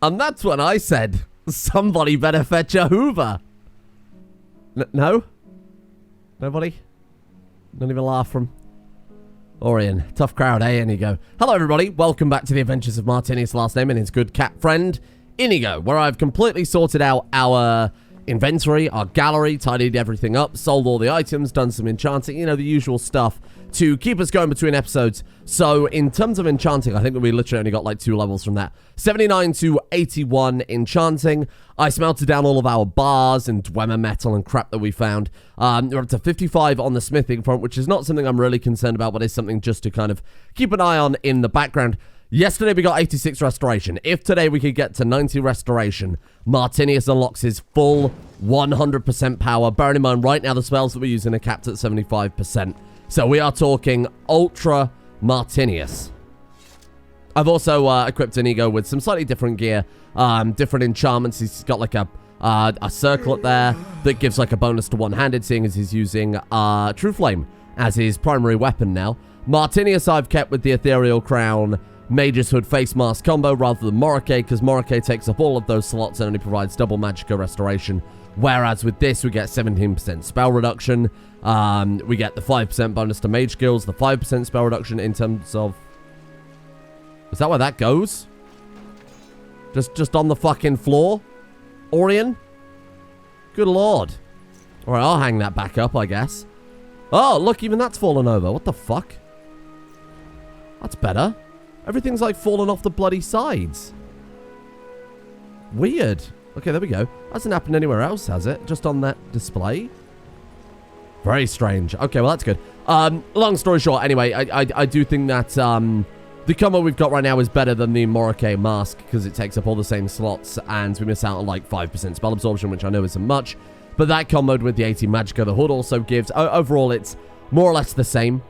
And that's when I said, somebody better fetch a Hoover. No? Nobody? Not even laugh from Orion. Tough crowd, eh, Inigo? Hello, everybody. Welcome back to the Adventures of Martinius, last name, and his good cat friend, Inigo, where I've completely sorted out our inventory, our gallery, tidied everything up, sold all the items, done some enchanting, you know, the usual stuff to keep us going between episodes. So in terms of enchanting, I think that we literally only got like 2 levels from that. 79 to 81 enchanting. I smelted down all of our bars and dwemer metal and crap that we found. We're up to 55 on the smithing front, which is not something I'm really concerned about, but is something just to kind of keep an eye on in the background. Yesterday we got 86 restoration. If today we could get to 90 restoration, Martinius unlocks his full 100% power. Bearing in mind, right now the spells that we're using are capped at 75%. So we are talking Ultra Martinius. I've also equipped Inigo with some slightly different gear, different enchantments. He's got like a circlet there that gives like a bonus to one-handed, seeing as he's using True Flame as his primary weapon now. Martinius I've kept with the Ethereal Crown, Mage's Hood face mask combo rather than Morike, because Morike takes up all of those slots and only provides double Magicka restoration. Whereas with this, we get 17% spell reduction. We get the 5% bonus to mage skills, the 5% spell reduction in terms of... Is that where that goes? Just on the fucking floor? Orion? Good lord. Alright, I'll hang that back up, I guess. Oh, look, even that's fallen over. What the fuck? That's better. Everything's like fallen off the bloody sides. Weird. Okay, there we go. Hasn't happened anywhere else, has it? Just on that display? Very strange. Okay, well, that's good. Long story short, anyway, I do think that the combo we've got right now is better than the Morike mask because it takes up all the same slots and we miss out on like 5% spell absorption, which I know isn't much. But that comboed with the 80 Magicka the Hood also gives... overall, it's more or less the same.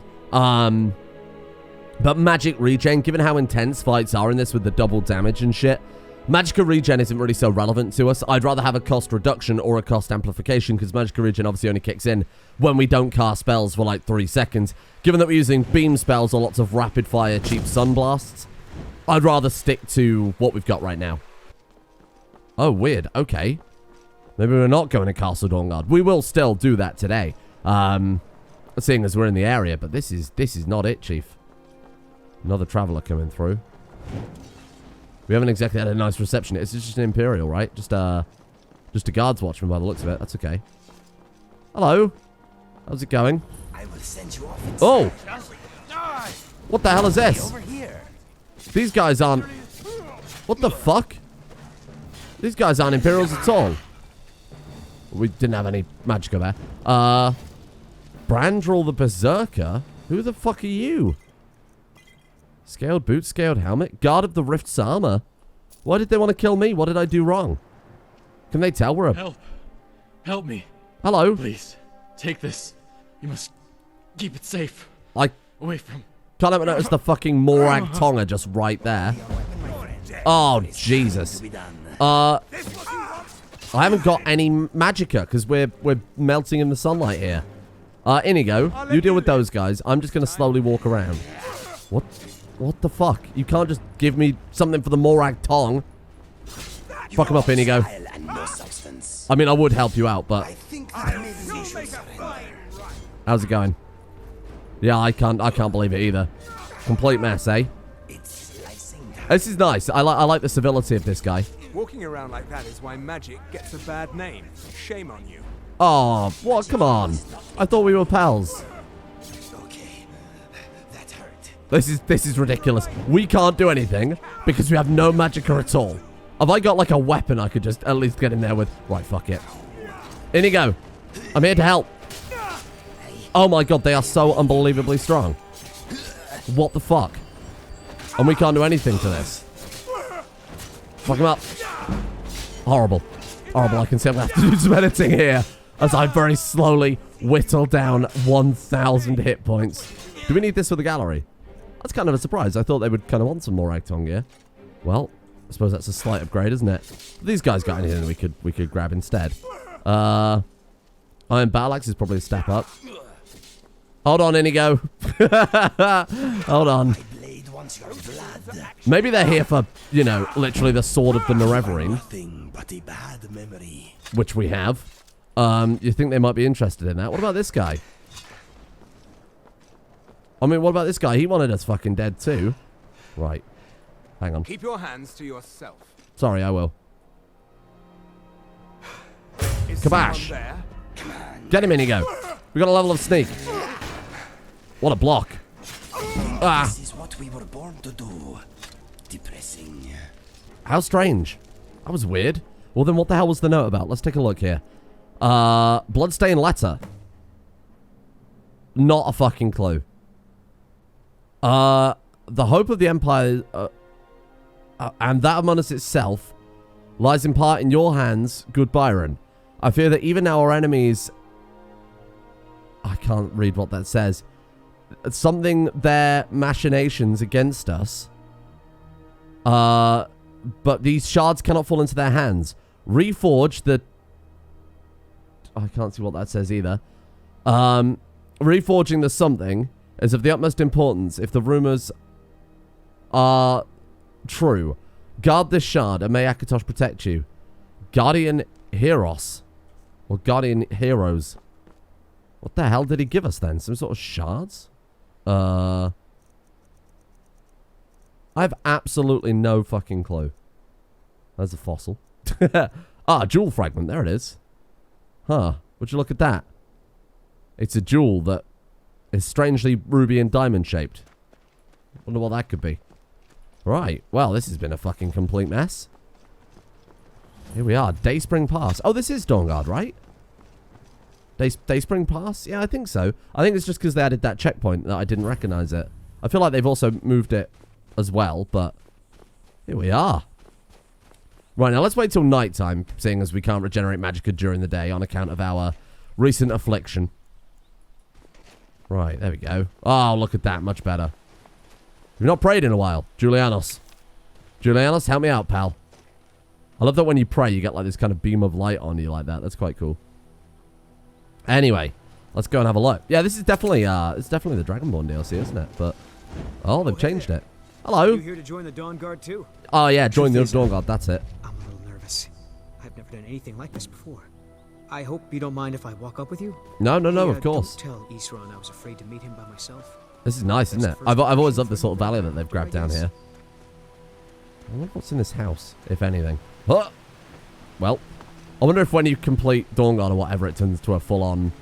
But magic regen, given how intense fights are in this with the double damage and shit, Magicka regen isn't really so relevant to us. I'd rather have a cost reduction or a cost amplification because Magicka regen obviously only kicks in when we don't cast spells for like 3 seconds. Given that we're using beam spells or lots of rapid fire cheap sun blasts, I'd rather stick to what we've got right now. Oh, weird. Okay. Maybe we're not going to Castle Dawnguard. We will still do that today. Seeing as we're in the area, but this is not it, Chief. Another traveler coming through. We haven't exactly had a nice reception. It's just an Imperial, right? Just a guards watchman by the looks of it. That's okay. Hello. How's it going? I will send you off. Oh! What the hell is this? Over here. These guys aren't... What the fuck? These guys aren't Imperials at all. We didn't have any Magicka there. Brandrel the Berserker? Who the fuck are you? Scaled boots, scaled helmet, guard of the Rift's armor. Why did they want to kill me? What did I do wrong? Can they tell we're a... Help me. Hello? Please, take this. You must keep it safe. I Away from... can't ever notice the fucking Morag Tonga just right there. Oh, Jesus. I haven't got any Magicka because we're melting in the sunlight here. Inigo, you deal with those guys. I'm just going to slowly walk around. What the fuck? You can't just give me something for the Morag Tong. Fuck him up, Inigo. I mean, I would help you out, but... How's it going? Yeah, I can't believe it either. Complete mess, eh? This is nice. I like the civility of this guy. Walking around like that is why magic gets a bad name. Shame on you. Oh, what? Come on. I thought we were pals. This is ridiculous. We can't do anything because we have no Magicka at all. Have I got like a weapon I could just at least get in there with? Right, fuck it. Inigo, I'm here to help. Oh my god, they are so unbelievably strong. What the fuck? And we can't do anything to this. Fuck him up. Horrible. Horrible. I can see I'm going to have to do some editing here as I very slowly whittle down 1,000 hit points. Do we need this for the gallery? That's kind of a surprise. I thought they would kind of want some more Agtong gear. Well, I suppose that's a slight upgrade, isn't it? These guys got anything we could grab instead. Iron Battle Axe is probably a step up. Hold on, Inigo. Hold on. wants your blood. Maybe they're here for, you know, literally the sword of the Nerevarine. Nothing but a bad memory. Which we have. You think they might be interested in that? What about this guy? I mean, what about this guy? He wanted us fucking dead too. Right. Hang on. Keep your hands to yourself. Sorry, I will. Is Kabash. someone there? Get him, Inigo. We got a level of sneak. What a block. Ah. This is what we were born to do. Depressing. How strange. That was weird. Well, then what the hell was the note about? Let's take a look here. Bloodstained letter. Not a fucking clue. The hope of the Empire and that among us itself lies in part in your hands, good Byron. I fear that even now our enemies... I can't read what that says. Something their machinations against us. But these shards cannot fall into their hands. Reforge the... I can't see what that says either. Reforging the something is of the utmost importance if the rumors are true. Guard this shard and may Akatosh protect you. Guardian Heroes. Or Guardian Heroes. What the hell did he give us then? Some sort of shards? I have absolutely no fucking clue. There's a fossil. Jewel fragment. There it is. Huh. Would you look at that? It's a jewel that is strangely ruby and diamond shaped. Wonder what that could be. Right. Well, this has been a fucking complete mess. Here we are. Dayspring Pass. Oh, this is Dawnguard, right? Dayspring Pass? Yeah, I think so. I think it's just because they added that checkpoint that I didn't recognize it. I feel like they've also moved it as well, but here we are. Right, now let's wait till nighttime, seeing as we can't regenerate magicka during the day on account of our recent affliction. Right, there we go. Oh, look at that. Much better. We've not prayed in a while. Julianos. Julianos, help me out, pal. I love that when you pray, you get like this kind of beam of light on you like that. That's quite cool. Anyway, let's go and have a look. Yeah, this is definitely the Dragonborn DLC, isn't it? But, oh, they've changed it. Hello. You here to join the Dawnguard too? Oh, yeah, join the Dawnguard. That's it. I'm a little nervous. I've never done anything like this before. I hope you don't mind if I walk up with you? No, Hey, of course. Don't tell Isran I was afraid to meet him by myself. This is nice, isn't it? I've always loved this little valley that they've grabbed down here. I wonder what's in this house, if anything. Huh. Well, I wonder if when you complete Dawnguard or whatever, it turns to a full-on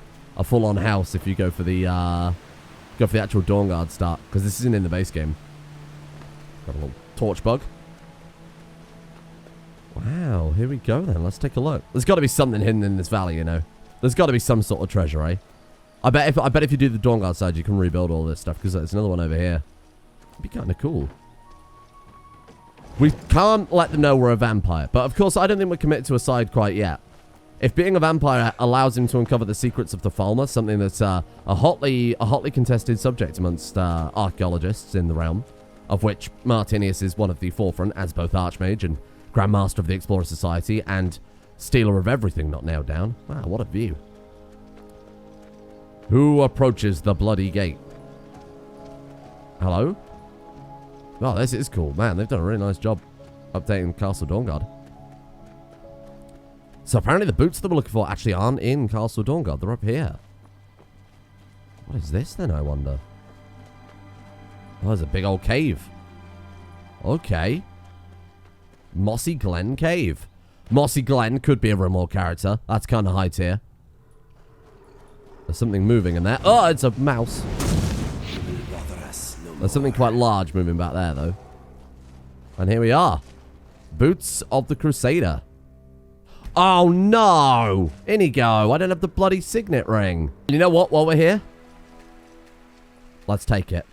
house if you go for the actual Dawnguard start, because this isn't in the base game. Got a little torch bug. Wow, here we go then. Let's take a look. There's got to be something hidden in this valley, you know. There's got to be some sort of treasure, eh? I bet if you do the Dawnguard side, you can rebuild all this stuff, because there's another one over here. It'd be kind of cool. We can't let them know we're a vampire, but of course I don't think we're committed to a side quite yet. If being a vampire allows him to uncover the secrets of the Falmer, something that's a hotly contested subject amongst archaeologists in the realm, of which Martinius is one of the forefront as both Archmage and Grandmaster of the Explorer Society and Stealer of everything not nailed down. Wow, what a view. Who approaches the bloody gate? Hello? Oh, this is cool. Man, they've done a really nice job updating Castle Dawnguard. So apparently the boots that we're looking for actually aren't in Castle Dawnguard. They're up here. What is this then, I wonder? Oh, there's a big old cave. Okay. Mossy Glen Cave. Mossy Glen could be a Rimor character. That's kind of high tier. There's something moving in there. Oh, it's a mouse. There's something quite large moving back there, though. And here we are. Boots of the Crusader. Oh, no. Inigo, I don't have the bloody signet ring. You know what? While we're here, let's take it.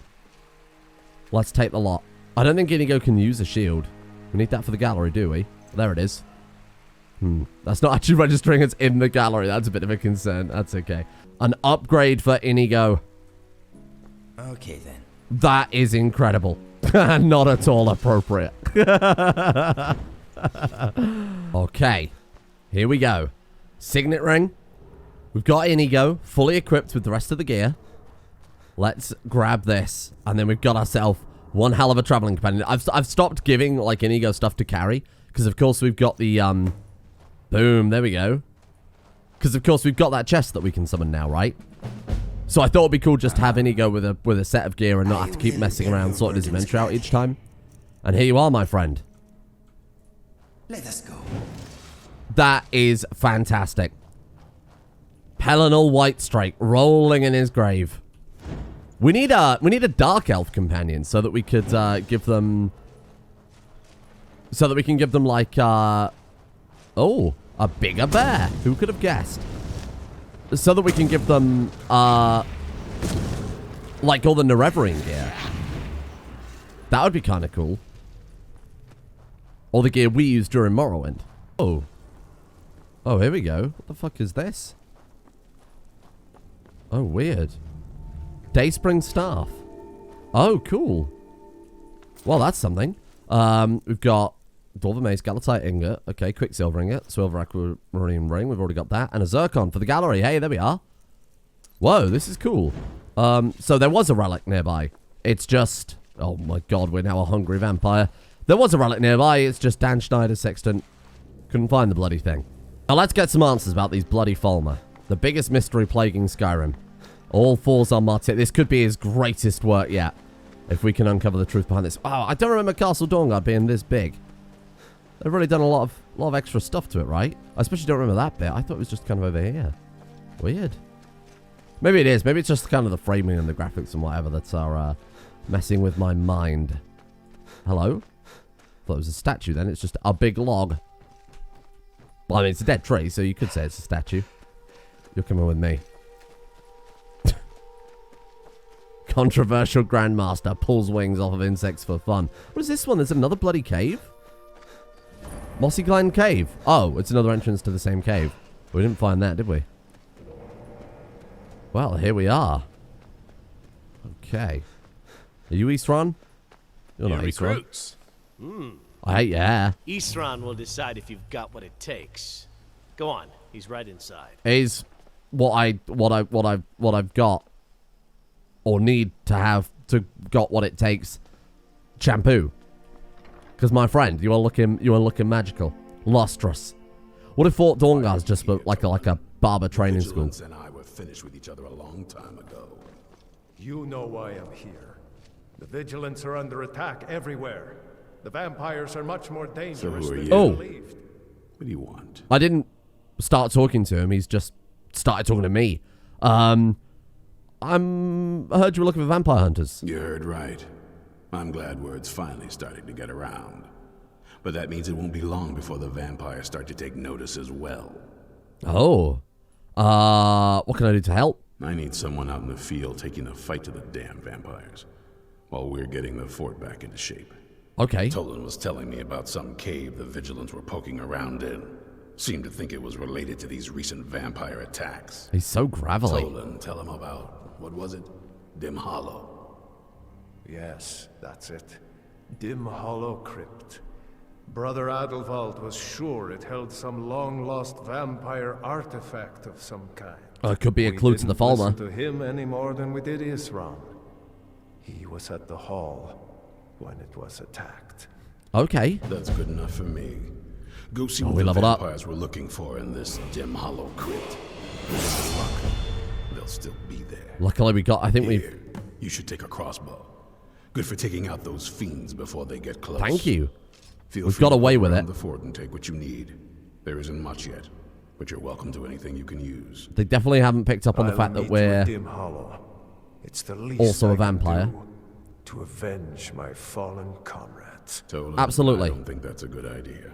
Let's take the lot. I don't think Inigo can use a shield. We need that for the gallery, do we? There it is. That's not actually registering as in the gallery. That's a bit of a concern. That's okay. An upgrade for Inigo. Okay, then. That is incredible. Not at all appropriate. Okay. Here we go. Signet ring. We've got Inigo fully equipped with the rest of the gear. Let's grab this. And then we've got ourselves One hell of a traveling companion. I've stopped giving, like, Inigo stuff to carry. Because, of course, we've got the, Boom, there we go. Because, of course, we've got that chest that we can summon now, right? So I thought it'd be cool just to have Inigo with a set of gear and not have to keep messing around sorting his inventory out each time. And here you are, my friend. Let us go. That is fantastic. Pelinal Whitestrike rolling in his grave. We need a dark elf companion so that we could give them, like oh, a bigger bear. Who could have guessed? So that we can give them like all the Nereverian gear. That would be kind of cool. All the gear we used during Morrowind. Oh. Oh, here we go. What the fuck is this? Oh, weird. Dayspring Staff. Oh, cool. Well, that's something. We've got Dwarven Mace, Galatite Ingot. Okay, Quicksilver Ingot, Silver Aquamarine Ring. We've already got that. And a Zircon for the gallery. Hey, there we are. Whoa, this is cool. So there was a relic nearby. It's just... Oh my god, we're now a hungry vampire. There was a relic nearby. It's just Dan Schneider's sextant. Couldn't find the bloody thing. Now let's get some answers about these bloody Falmer. The biggest mystery plaguing Skyrim. All falls on Martinius. This could be his greatest work yet. If we can uncover the truth behind this. Oh, I don't remember Castle Dawnguard being this big. They've really done a lot of extra stuff to it, right? I especially don't remember that bit. I thought it was just kind of over here. Weird. Maybe it is. Maybe it's just kind of the framing and the graphics and whatever that are messing with my mind. Hello? Thought it was a statue then. It's just a big log. Well, I mean, it's a dead tree, so you could say it's a statue. You're coming with me. Controversial Grandmaster pulls wings off of insects for fun. What is this one? There's another bloody cave? Mossy Glen Cave. Oh, it's another entrance to the same cave. We didn't find that, did we? Well, here we are. Okay. Are you Eastron? You're not Eastron. Recruits. Yeah. Eastron will decide if you've got what it takes. Go on, he's right inside. Is what I've got or need to have to got what it takes. Shampoo. Because my friend, you are looking magical, lustrous. What if Fort Dawnguard's just like a barber training school? Vigilance and I were finished with each other a long time ago. You know why I'm here. The Vigilants are under attack everywhere. The vampires are much more dangerous than you believed. What do you want? I didn't start talking to him. He's just started talking to me. I heard you were looking for vampire hunters. You heard right. I'm glad word's finally starting to get around. But that means it won't be long before the vampires start to take notice as well. Oh. What can I do to help? I need someone out in the field taking the fight to the damn vampires, while we're getting the fort back into shape. Okay. Tolan was telling me about some cave the Vigilants were poking around in. Seemed to think it was related to these recent vampire attacks. He's so gravelly. Tolan, tell him about, what was it? Dim Hollow. Yes, that's it. Dim Hollow Crypt. Brother Adelwald was sure it held some long-lost vampire artifact of some kind. It could be a clue to the Falmer. We didn't listen to him any more than we did Isran. He was at the hall when it was attacked. Okay. That's good enough for me. Go see what the vampires were looking for in this Dim Hollow Crypt. With luck, they'll still be there. Luckily we got, I think Here, you should take a crossbow. Good for taking out those fiends before they get close. Thank you. We've got away with it. The fort and take what you need. There isn't much yet, but you're welcome to anything you can use. They definitely haven't picked up on the fact that we're Dim Hollow. It's the least also a I can vampire. do to avenge my fallen comrades. Tolan, Absolutely. I don't think that's a good idea.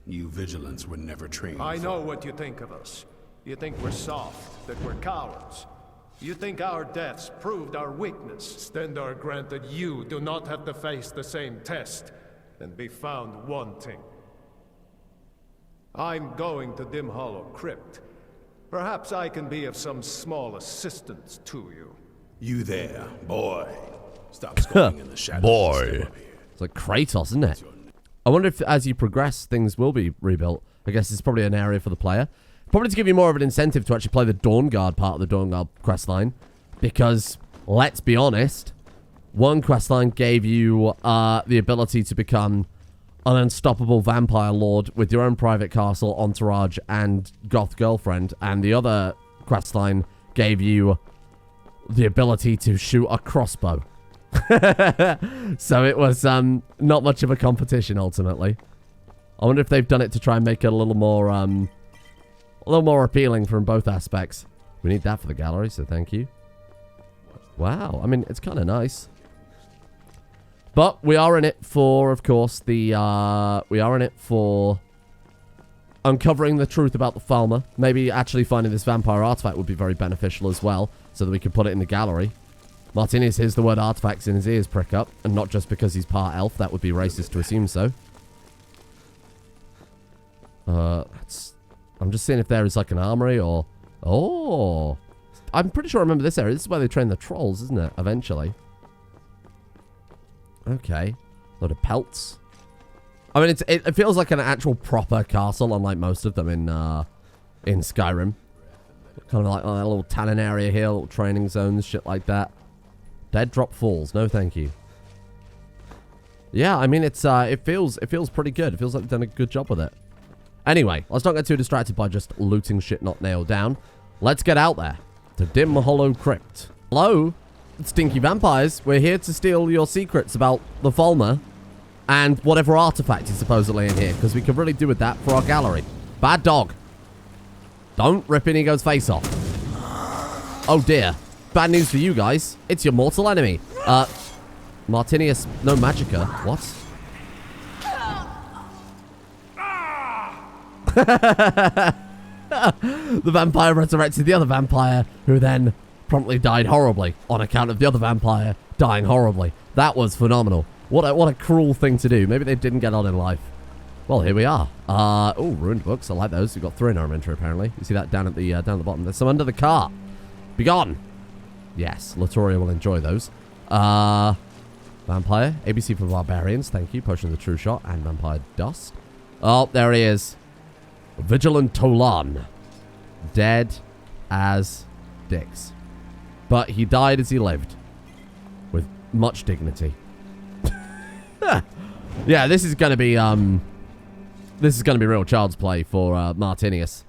You Vigilants were never trained. I know what you think of us. You think we're soft, that we're cowards. You think our deaths proved our weakness. Stendarr granted you do not have to face the same test and be found wanting. I'm going to Dim Hollow Crypt. Perhaps I can be of some small assistance to you. You there, boy. Stop skulking in the shadows. Boy. It's like Kratos, isn't it? I wonder if as you progress, things will be rebuilt. I guess it's probably an area for the player. Probably to give you more of an incentive to actually play the Dawnguard part of the Dawnguard questline. Because, let's be honest, One questline gave you the ability to become an unstoppable vampire lord with your own private castle, entourage, and goth girlfriend. And the other questline gave you the ability to shoot a crossbow. So it was not much of a competition, ultimately. I wonder if they've done it to try and make it a little more appealing from both aspects. We need that for the gallery, so thank you. Wow, I mean, it's kind of nice. But we are in it for, of course, we are in it for uncovering the truth about the Falmer. Maybe actually finding this vampire artifact would be very beneficial as well, so that we can put it in the gallery. Martinius hears the word artifacts and his ears prick up, and not just because he's part elf. That would be racist to assume so. I'm just seeing if there is like an armory or... Oh! I'm pretty sure I remember this area. This is where they train the trolls, isn't it? Eventually. Okay. Load of pelts. I mean, it feels like an actual proper castle, unlike most of them in Skyrim. Kind of like a little tannin area here, little training zones, shit like that. Dead drop falls. No, thank you. Yeah, I mean, it feels pretty good. It feels like they've done a good job with it. Anyway, let's not get too distracted by just looting shit not nailed down. Let's get out there to Dim Hollow Crypt. Hello, stinky vampires. We're here to steal your secrets about the Falmer and whatever artifact is supposedly in here, because we could really do with that for our gallery. Bad dog. Don't rip Inigo's face off. Oh dear. Bad news for you guys. It's your mortal enemy. Martinius, no magicka. What? The vampire resurrected the other vampire, who then promptly died horribly on account of the other vampire dying horribly. That was phenomenal. What a cruel thing to do. Maybe they didn't get on in life. Well, here we are. Oh, ruined books. I like those. We've got 3 in our inventory, apparently. You see that down at the bottom. There's some under the car. Be gone. Yes, Latoria will enjoy those. Vampire. ABC for barbarians. Thank you. Potion of the true shot and vampire dust. Oh, there he is. Vigilant Tolan. Dead as dicks. But he died as he lived. With much dignity. Yeah, this is going to be, real child's play for, Martinius.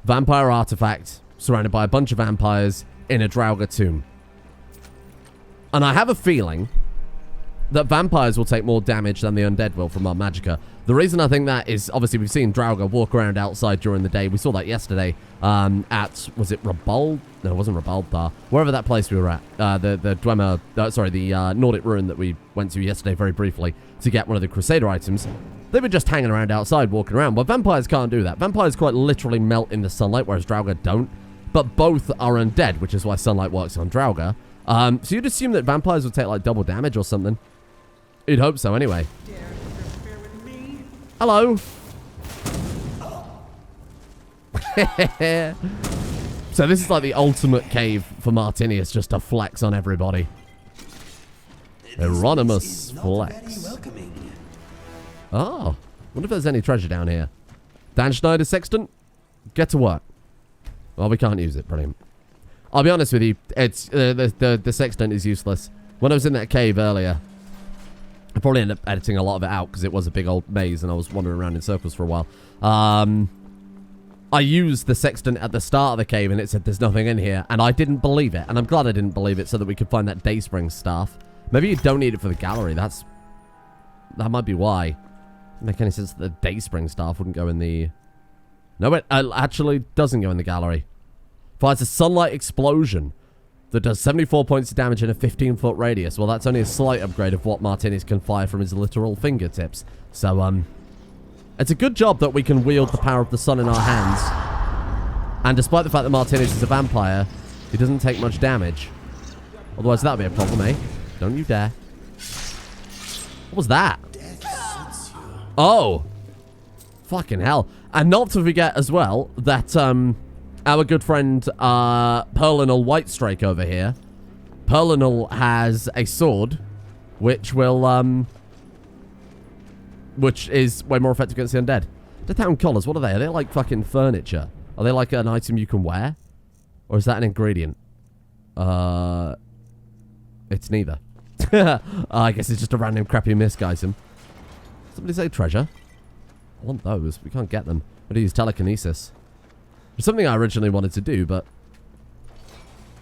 Vampire artifact, surrounded by a bunch of vampires in a Draugr tomb. And I have a feeling that vampires will take more damage than the undead will from our magicka. The reason I think that is, obviously, we've seen Draugr walk around outside during the day. We saw that yesterday at, was it Rabald? No, it wasn't Rabaldthar. Wherever that place we were at. The Nordic ruin that we went to yesterday very briefly to get one of the Crusader items. They were just hanging around outside, walking around. But vampires can't do that. Vampires quite literally melt in the sunlight, whereas Draugr don't. But both are undead, which is why sunlight works on Draugr. So you'd assume that vampires would take, like, double damage or something. You'd hope so, anyway. Hello. So this is like the ultimate cave for Martinius, just to flex on everybody. Hieronymus flex. Oh, wonder if there's any treasure down here. Dan Schneider Sextant, get to work. Well, we can't use it. Brilliant. I'll be honest with you, it's the sextant is useless. When I was in that cave earlier, I probably ended up editing a lot of it out because it was a big old maze and I was wandering around in circles for a while. I used the sextant at the start of the cave and it said there's nothing in here, and I didn't believe it, and I'm glad I didn't believe it so that we could find that Dayspring staff. Maybe you don't need it for the gallery. That might be why. Doesn't make any sense that the Dayspring staff wouldn't go in the... No, it actually doesn't go in the gallery. Fires a sunlight explosion that does 74 points of damage in a 15-foot radius. Well, that's only a slight upgrade of what Martinius can fire from his literal fingertips. So, it's a good job that we can wield the power of the sun in our hands. And despite the fact that Martinius is a vampire, he doesn't take much damage. Otherwise, that would be a problem, eh? Don't you dare. What was that? Oh! Fucking hell. And not to forget as well that, our good friend, Perlinal Whitestrake over here. Perlinal has a sword, which will, which is way more effective against the undead. The town collars, what are they? Are they like fucking furniture? Are they like an item you can wear? Or is that an ingredient? It It's neither. I guess it's just a random crappy misguism. Somebody say treasure? I want those. We can't get them. But use telekinesis. It's something I originally wanted to do, but...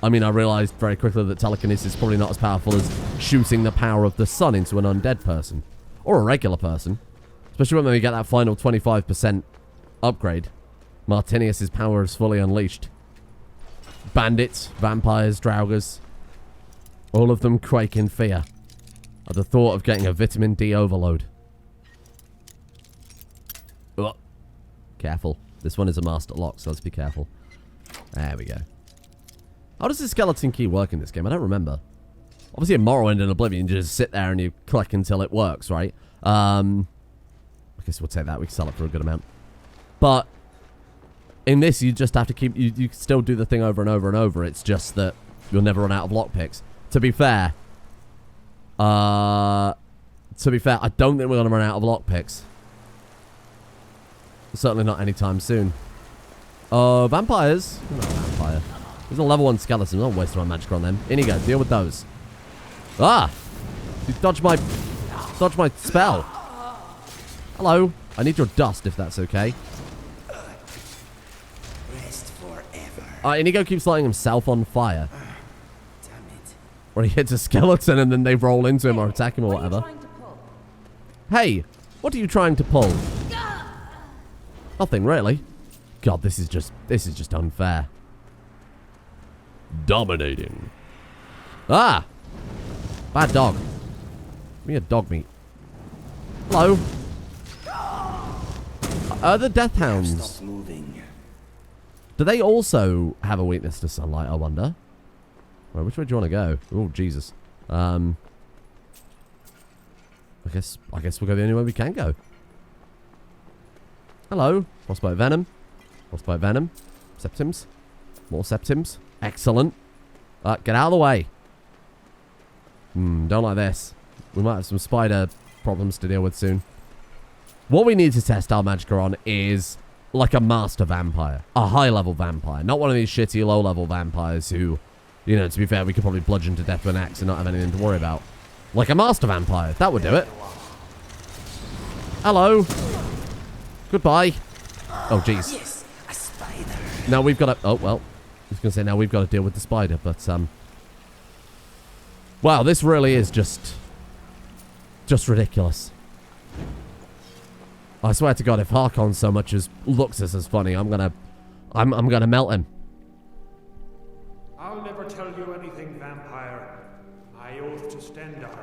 I mean, I realized very quickly that telekinesis is probably not as powerful as shooting the power of the sun into an undead person. Or a regular person. Especially when we get that final 25% upgrade. Martinius' power is fully unleashed. Bandits, vampires, draugrs. All of them quake in fear at the thought of getting a vitamin D overload. Oh, careful. This one is a master lock, so let's be careful. There we go. How does the skeleton key work in this game? I don't remember. Obviously in Morrowind and Oblivion, you just sit there and you click until it works, right? I guess we'll take that. We can sell it for a good amount. But in this, you just have to keep... You still do the thing over and over and over. It's just that you'll never run out of lockpicks. To be fair, I don't think we're going to run out of lockpicks. Certainly not anytime soon. Vampires. Not a vampire. There's a level 1 skeleton. I'm not wasting my magic on them. In you go. Deal with those. Ah! You dodged my spell. Hello. I need your dust, if that's okay. Rest forever. Inigo keeps lighting himself on fire. Damn it. Or he hits a skeleton and then they roll into him or attack him or whatever. Hey, what are you trying to pull? Nothing really. God, this is just unfair. Dominating. Ah! Bad dog. Give me a dog meat. Hello. The death hounds. Stop moving. Do they also have a weakness to sunlight, I wonder? Well, which way do you want to go? Oh, Jesus. I guess we'll go the only way we can go. Hello. Frostbite venom. Frostbite venom. Septims. More septims. Excellent. Get out of the way. Don't like this. We might have some spider problems to deal with soon. What we need to test our magicka on is like a master vampire. A high-level vampire. Not one of these shitty low-level vampires who, you know, to be fair, we could probably bludgeon to death with an axe and not have anything to worry about. Like a master vampire. That would do it. Hello. Goodbye. Oh, jeez. Yes, a spider. Now we've got to... Oh, well. I was going to say now we've got to deal with the spider, but... Wow, this really is just ridiculous. I swear to God, if Harkon so much as looks as funny, I'm gonna melt him. I'll never tell you anything, vampire. My oath to Stendarr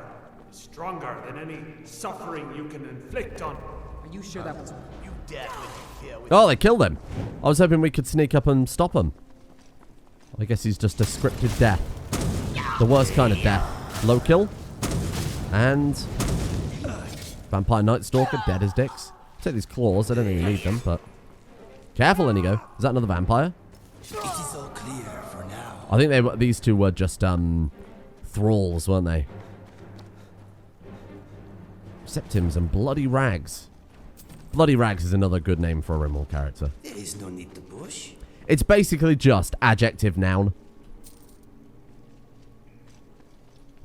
is stronger than any suffering you can inflict on. Are you sure that was... You definitely care with Oh, they killed him. I was hoping we could sneak up and stop him. I guess he's just a scripted death. The worst kind of death. Low kill. And... Vampire Night Stalker, dead as dicks. Take these claws, I don't think we need them, but... Careful, Inigo. Is that another vampire? It is all clear for now. I think these two were just, thralls, weren't they? Septims and Bloody Rags. Bloody Rags is another good name for a Rimworld character. There is no need to push. It's basically just adjective noun.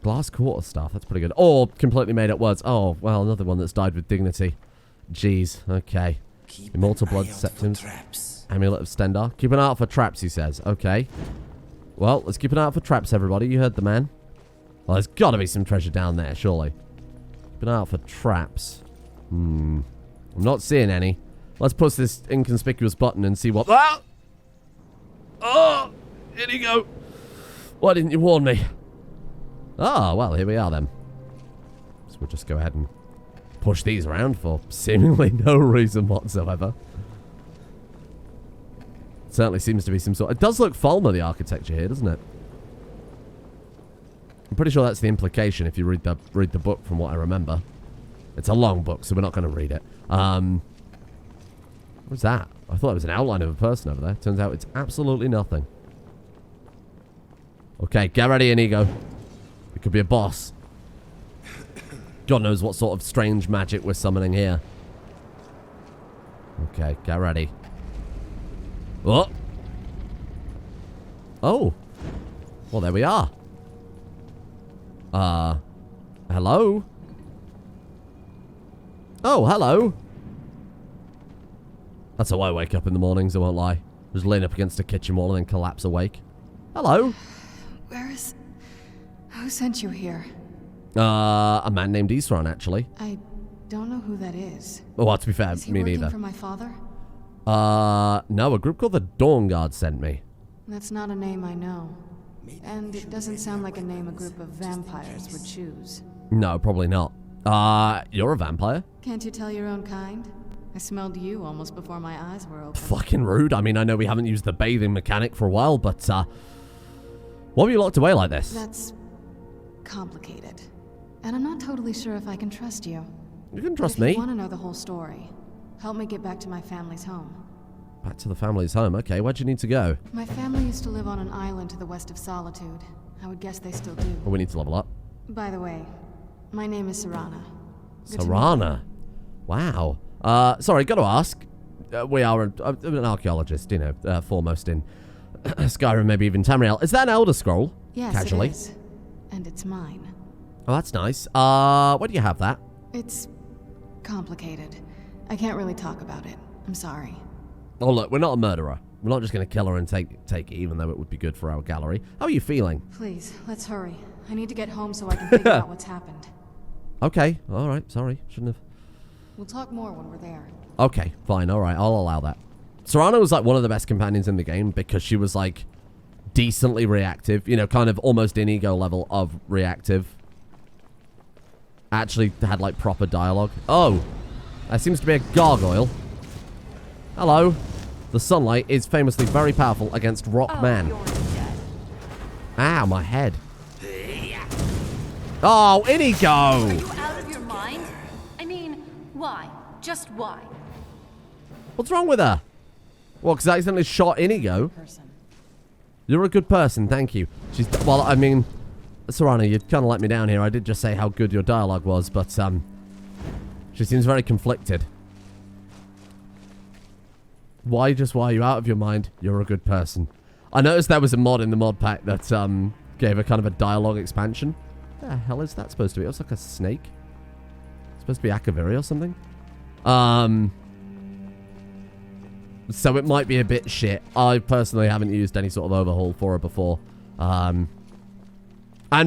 Glass quarterstaff, that's pretty good. Or completely made up words. Oh, well, another one that's died with dignity. Jeez, okay. Keep Immortal an Blood eye out for Septims. traps. Amulet of Stendarr. Keep an eye out for traps, he says. Okay. Well, let's keep an eye out for traps, everybody. You heard the man. Well, there's got to be some treasure down there, surely. Keep an eye out for traps. I'm not seeing any. Let's push this inconspicuous button and see what... Ah! Oh! Here you go. Why didn't you warn me? Ah, well, here we are then. So we'll just go ahead and push these around for seemingly no reason whatsoever. Certainly seems to be some sort... It does look Falmer, the architecture here, doesn't it? I'm pretty sure that's the implication if you read the book from what I remember. It's a long book, so we're not going to read it. What's that? I thought it was an outline of a person over there. Turns out it's absolutely nothing. Okay, get ready, Inigo. It could be a boss. God knows what sort of strange magic we're summoning here. Okay, get ready. Oh! Oh! Well, there we are. Hello? Oh, hello. That's how I wake up in the mornings, I won't lie. Just lean up against a kitchen wall and then collapse awake. Hello? Who sent you here? A man named Isran, actually. I don't know who that is. Well, to be fair, Is he me working neither. for my father? No, a group called the Dawnguard sent me. That's not a name I know. And it doesn't sound like a name a group of vampires would choose. No, probably not. You're a vampire? Can't you tell your own kind? I smelled you almost before my eyes were open. Fucking rude. I mean, I know we haven't used the bathing mechanic for a while, but, what were you locked away like this? That's complicated. And I'm not totally sure if I can trust you. You can trust If me. you want to know the whole story, help me get back to my family's home. Back to the family's home. Okay, where'd you need to go? My family used to live on an island to the west of Solitude. I would guess they still do. Well, we need to level up. By the way, my name is Serana. Good to meet Serana. Wow. Sorry, got to ask. We are an archaeologist, you know, foremost in Skyrim, maybe even Tamriel. Is that an Elder Scroll? Yes, Casually. it is. And it's mine. Oh, that's nice. Where do you have that? It's complicated. I can't really talk about it. I'm sorry. Oh, look, we're not a murderer. We're not just going to kill her and take it, even though it would be good for our gallery. How are you feeling? Please, let's hurry. I need to get home so I can figure out what's happened. Okay, all right. Sorry, shouldn't have. We'll talk more when we're there. Okay, fine, all right. I'll allow that. Serana was like one of the best companions in the game because she was like decently reactive. You know, kind of almost Inigo level of reactive. Actually had like proper dialogue. Oh, there seems to be a gargoyle. Hello. The sunlight is famously very powerful against rock man. Ow, my head. Oh, Inigo! Are you out of your mind? I mean, why? Just why? What's wrong with her? Well, because I accidentally shot Inigo. You're a good person, thank you. She's, well, I mean, Serana, you kind of let me down here. I did just say how good your dialogue was, but, she seems very conflicted. Why are you out of your mind? You're a good person. I noticed there was a mod in the mod pack that, gave a kind of a dialogue expansion. What the hell is that supposed to be? It looks like a snake. It's supposed to be Akaviri or something. So it might be a bit shit. I personally haven't used any sort of overhaul for her before. And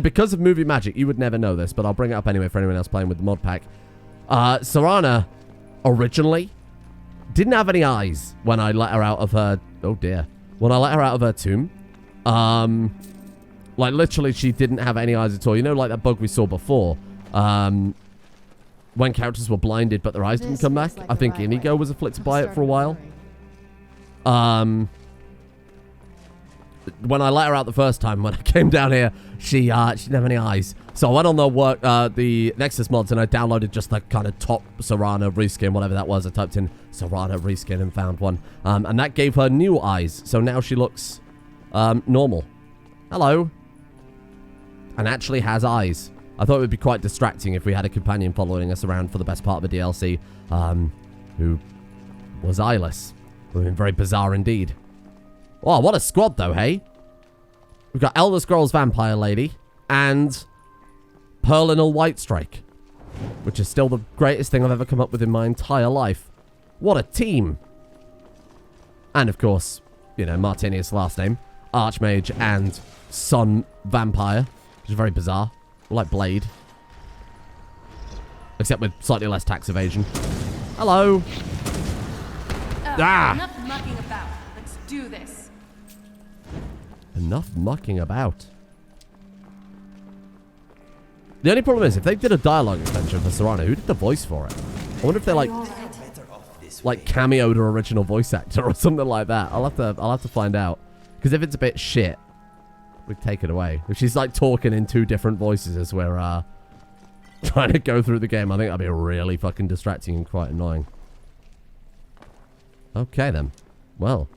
because of movie magic, you would never know this, but I'll bring it up anyway for anyone else playing with the mod pack. Serana, originally, didn't have any eyes when I let her out of her... Oh, dear. When I let her out of her tomb. Like, literally, she didn't have any eyes at all. You know, like that bug we saw before. When characters were blinded, but their eyes didn't come back. I think Inigo was afflicted by it for a while. When I let her out the first time, when I came down here, she didn't have any eyes. So I went on the Nexus mods and I downloaded just the kind of top Serana reskin, whatever that was. I typed in Serana reskin and found one. And that gave her new eyes. So now she looks normal. Hello. And actually has eyes. I thought it would be quite distracting if we had a companion following us around for the best part of the DLC, who was eyeless. It would have been very bizarre indeed. Oh, what a squad though, hey? We've got Elder Scrolls Vampire Lady and Perlinal Whitestrike, which is still the greatest thing I've ever come up with in my entire life. What a team. And of course, you know, Martinius' last name, Archmage and Sun Vampire, which is very bizarre. Like Blade. Except with slightly less tax evasion. Hello. Enough mucking about. Let's do this. Enough mucking about. The only problem is, if they did a dialogue extension for Serana, who did the voice for it? I wonder if they like cameoed her original voice actor or something like that. I'll have to find out. Because if it's a bit shit, we'd take it away. If she's like talking in two different voices as we're trying to go through the game, I think that'd be really fucking distracting and quite annoying. Okay then. Well,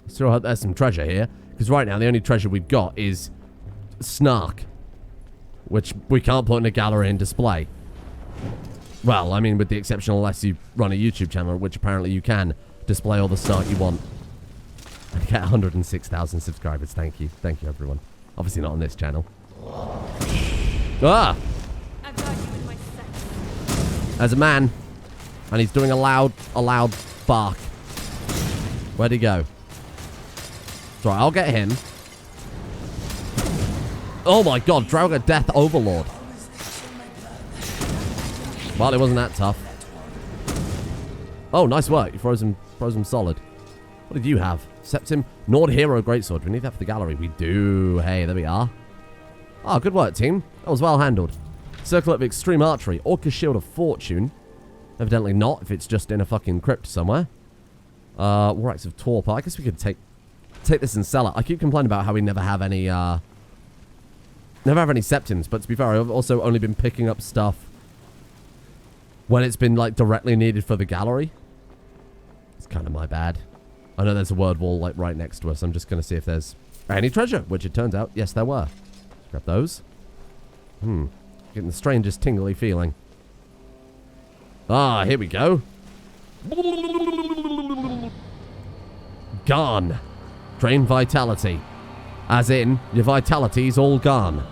still hope there's some treasure here. Because right now the only treasure we've got is snark. Which we can't put in a gallery and display. Well, I mean with the exception unless you run a YouTube channel, which apparently you can display all the snark you want. I get 106,000 subscribers, thank you. Thank you everyone. Obviously not on this channel. Ah! I've got you in my sights. There's a man. And he's doing a loud bark. Where'd he go? It's alright, I'll get him. Oh my god, Draugr Death Overlord. Well, it wasn't that tough. Oh, nice work. You froze him solid. What did you have? Septim Nord Hero Greatsword. We need that for the gallery. We do. Hey, there we are. Oh, good work, team. That was well handled. Circle of Extreme Archery. Orca Shield of Fortune. Evidently not, if it's just in a fucking crypt somewhere. War Axe of Torpor. I guess we could take this and sell it. I keep complaining about how we never have any septums, but to be fair, I've also only been picking up stuff when it's been, like, directly needed for the gallery. It's kind of my bad. I know there's a word wall, like, right next to us. I'm just going to see if there's any treasure, which it turns out, yes, there were. Let's grab those. Getting the strangest tingly feeling. Ah, here we go. Gone. Drain vitality. As in, your vitality's all gone.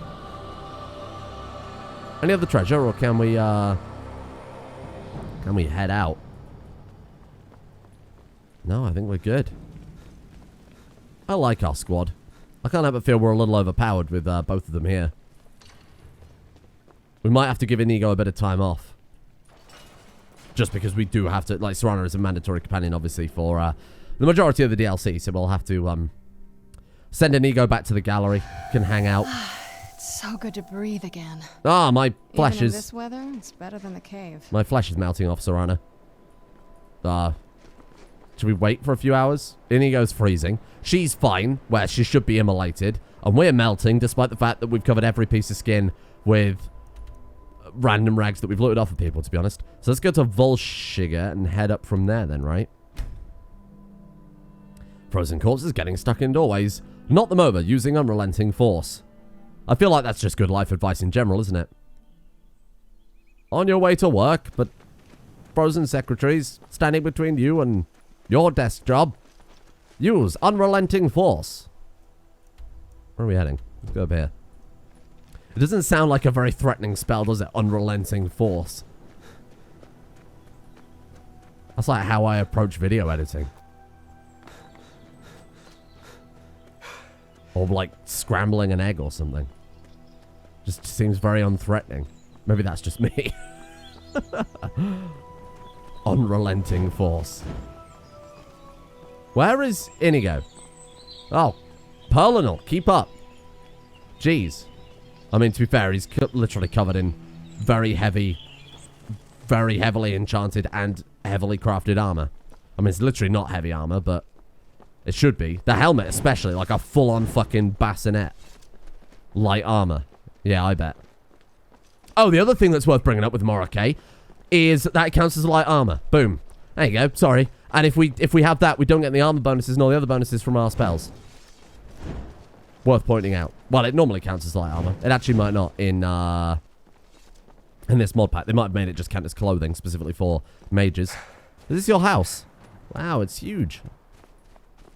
Any other treasure, or can we head out? No, I think we're good. I like our squad. I can't help but feel we're a little overpowered with both of them here. We might have to give Inigo a bit of time off. Just because we do have to, like, Serana is a mandatory companion, obviously, for the majority of the DLC, so we'll have to send Inigo back to the gallery, can hang out. It's so good to breathe again. Ah, my flesh Even in is... this weather, it's better than the cave. My flesh is melting off, Serana. Should we wait for a few hours? Inigo's freezing. She's fine, where she should be immolated. And we're melting, despite the fact that we've covered every piece of skin with random rags that we've looted off of people, to be honest. So let's go to Volkihar and head up from there then, right? Frozen corpses getting stuck in doorways. Knock them over using unrelenting force. I feel like that's just good life advice in general, isn't it? On your way to work, but frozen secretaries standing between you and your desk job. Use unrelenting force. Where are we heading? Let's go over here. It doesn't sound like a very threatening spell, does it? Unrelenting force. That's like how I approach video editing. Or like scrambling an egg or something. Just seems very unthreatening. Maybe that's just me. Unrelenting force. Where is Inigo? Oh, Perlinal, keep up. Jeez. I mean, to be fair, he's literally covered in very heavily enchanted and heavily crafted armor. I mean, it's literally not heavy armor, but it should be. The helmet especially, like a full-on fucking bassinet. Light armor. Yeah, I bet. Oh, the other thing that's worth bringing up with Morake is that it counts as light armor. Boom. There you go. Sorry. And if we have that, we don't get the armor bonuses and all the other bonuses from our spells. Worth pointing out. Well, it normally counts as light armor. It actually might not in this mod pack. They might have made it just count as clothing specifically for mages. Is this your house? Wow, it's huge.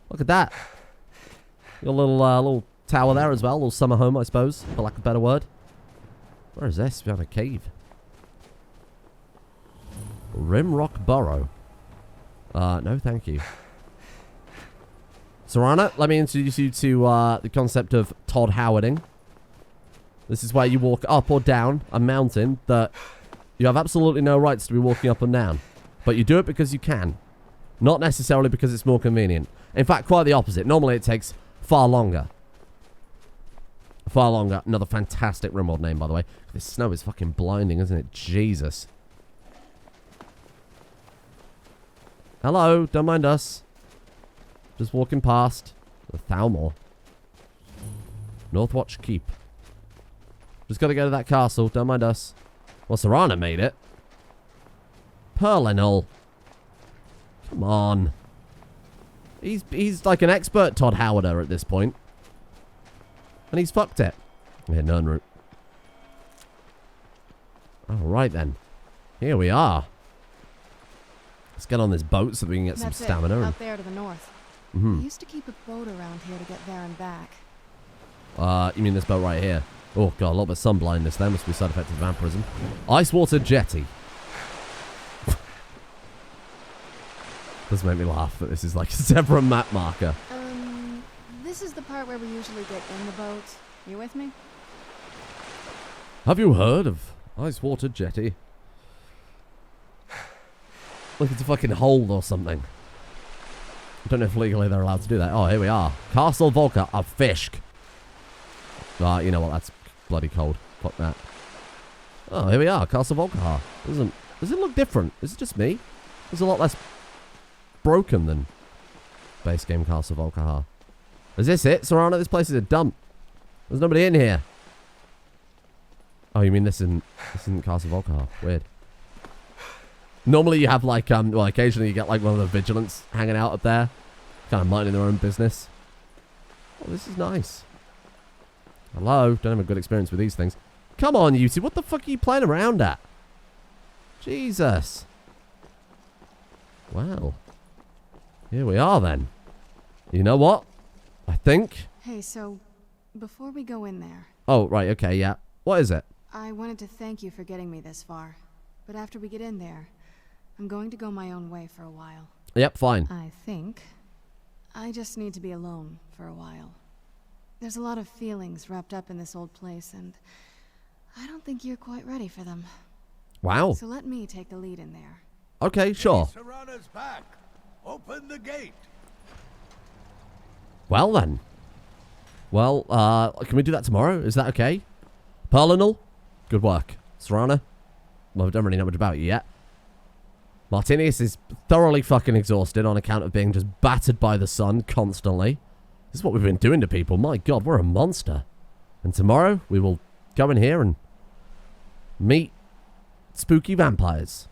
Look at that. Your little tower there as well. Little summer home, I suppose, for lack of a better word. Where is this? Behind a cave. Rimrock Burrow. No, thank you. Serana, let me introduce you to the concept of Todd Howarding. This is where you walk up or down a mountain that you have absolutely no rights to be walking up and down. But you do it because you can. Not necessarily because it's more convenient. In fact, quite the opposite. Normally it takes far longer. Far longer. Another fantastic Rimworld name, by the way. This snow is fucking blinding, isn't it? Jesus. Hello, don't mind us. Just walking past the Thalmor. Northwatch Keep. Just gotta go to that castle, don't mind us. Well, Serana made it. Perlinal. Come on. He's like an expert Todd Howarder at this point. And he's fucked it. Yeah, none route. Alright then. Here we are. Let's get on this boat so we can get some stamina. Out there to the north. Mm-hmm. I used to keep a boat around here to get there and back. You mean this boat right here? Oh, God, a little bit of sun blindness there. Must be a side effect of vampirism. Ice water jetty. Does make me laugh that this is like a separate map marker. This is the part where we usually get in the boat. You with me? Have you heard of ice water jetty? Like it's a fucking hold or something. I don't know if legally they're allowed to do that. Oh, here we are. Castle Volkihar. A fish. Ah, you know what? That's bloody cold. Fuck that. Oh, here we are. Castle Volkihar. Does it look different? Is it just me? It's a lot less broken than base game Castle Volkihar. Is this it, Serana? This place is a dump. There's nobody in here. Oh, you mean this isn't Castle Volkihar? Weird. Normally you have like, well, occasionally you get like one of the vigilants hanging out up there. Kind of minding their own business. Oh, this is nice. Hello? Don't have a good experience with these things. Come on, you two. What the fuck are you playing around at? Jesus. Well. Here we are then. You know what? I think... Hey, so, before we go in there... Oh, right, okay, yeah. What is it? I wanted to thank you for getting me this far. But after we get in there, I'm going to go my own way for a while. Yep, fine. I think. I just need to be alone for a while. There's a lot of feelings wrapped up in this old place, and I don't think you're quite ready for them. Wow. So let me take the lead in there. Okay, sure. Serana's back. Open the gate. Well then. Well, can we do that tomorrow? Is that okay? Perlinal? Good work. Serana? Well, I don't really know much about you yet. Martinius is thoroughly fucking exhausted on account of being just battered by the sun constantly. This is what we've been doing to people. My God, we're a monster. And tomorrow, we will go in here and meet spooky vampires.